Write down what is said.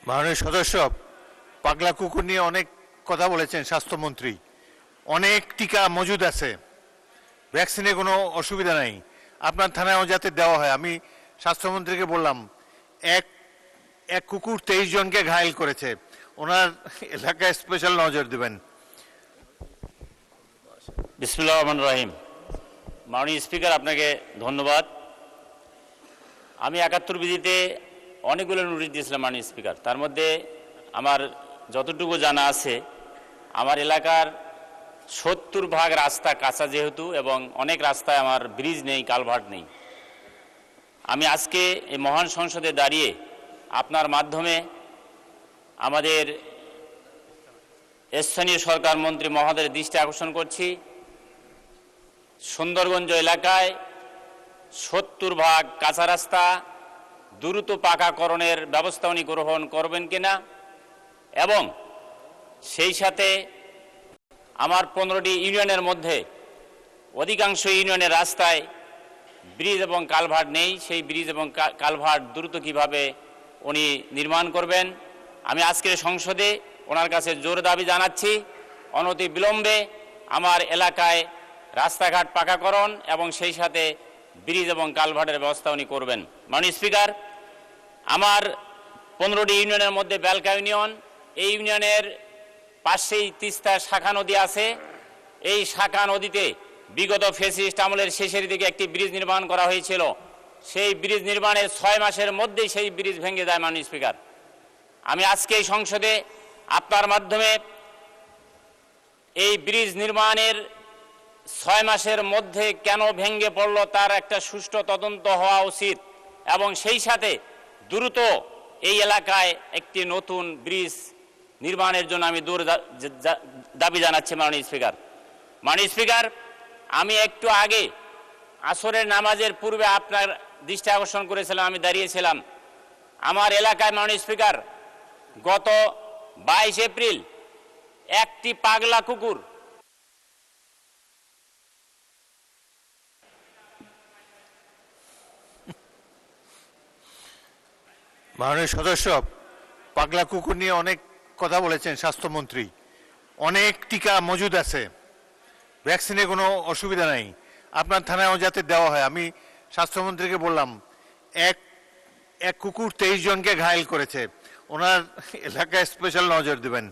মাননীয় সদস্য, পাগলা কুকুর নিয়ে অনেক কথা বলেছেন স্বাস্থ্যমন্ত্রী। অনেক টিকা মজুদ আছে, ভ্যাকসিনে কোনো অসুবিধা নাই, আপনার থানায়ও যাতে দেওয়া হয়। আমি স্বাস্থ্যমন্ত্রীকে বললাম, এক এক কুকুর 23 জনকে ঘায়েল করেছে, ওনার এলাকায় স্পেশাল নজর দেবেন। বিসমিল্লাহির রহমানির রহিম। মাননীয় স্পিকার, আপনাকে ধন্যবাদ। আমি 71 বিধিতে অনেকগুলো নোটিশ দিয়েছিলাম মাননীয় স্পিকার। তার মধ্যে আমার যতটুকু জানা আছে, আমার এলাকার 70% রাস্তা কাঁচা যেহেতু, এবং অনেক রাস্তায় আমার ব্রিজ নেই, কালভার্ট নেই। আমি আজকে এই মহান সংসদে দাঁড়িয়ে আপনার মাধ্যমে আমাদের স্থানীয় সরকার মন্ত্রী মহোদয়ের দৃষ্টি আকর্ষণ করছি, সুন্দরগঞ্জ এলাকায় 70% কাঁচা রাস্তা দ্রুত পাকাকরণের ব্যবস্থা উনি গ্রহণ করবেন কিনা, এবং সেই সাথে আমার 15টি ইউনিয়নের মধ্যে অধিকাংশ ইউনিয়নের রাস্তায় ব্রিজ এবং কালভার্ট নেই, সেই ব্রিজ এবং কালভার্ট দ্রুত কিভাবে উনি নির্মাণ করবেন। আমি আজকের সংসদে ওনার কাছে জোর দাবি জানাচ্ছি, অনতি বিলম্বে আমার এলাকায় রাস্তাঘাট পাকাকরণ এবং সেই সাথে ব্রিজ এবং কালভার্টের ব্যবস্থা উনি করবেন। মাননীয় স্পিকার, আমার 15টি ইউনিয়নের মধ্যে বেলকা ইউনিয়ন, এই ইউনিয়নের পাশেই তিস্তা শাখা নদী আছে। এই শাখা নদীতে বিগত ফ্যাসিস্ট আমলের শেষের দিকে একটি ব্রিজ নির্মাণ করা হয়েছিল। সেই ব্রিজ নির্মাণের 6 মাসের মধ্যেই সেই ব্রিজ ভেঙে যায়। মাননীয় স্পিকার, আমি আজকে এই সংসদে আপনার মাধ্যমে এই ব্রিজ নির্মাণের 6 মাসের মধ্যে কেন ভেঙে পড়লো তার একটা সুষ্ঠু তদন্ত হওয়া উচিত, এবং সেই সাথে দ্রুত এই এলাকায় একটি নতুন ব্রিজ নির্মাণের জন্য আমি দাবি জানাচ্ছি। মাননীয় স্পিকার, মাননীয় স্পিকার, আমি একটু আগে আসরের নামাজের পূর্বে আপনার দৃষ্টি আকর্ষণ করেছিলাম, আমি দাঁড়িয়েছিলাম আমার এলাকায়। মাননীয় স্পিকার, গত 22 এপ্রিল একটি পাগলা কুকুর মাননীয় সদস্য, পাগলা কুকুর নিয়ে অনেক কথা বলেছেন স্বাস্থ্যমন্ত্রী। অনেক টিকা মজুদ আছে, ভ্যাকসিনে কোনো অসুবিধা নাই, আপনার থানায়ও যাতে দেওয়া হয়। আমি স্বাস্থ্যমন্ত্রীকে বললাম, এক কুকুর 23 জনকে ঘায়েল করেছে, ওনার এলাকায় স্পেশাল নজর দেবেন।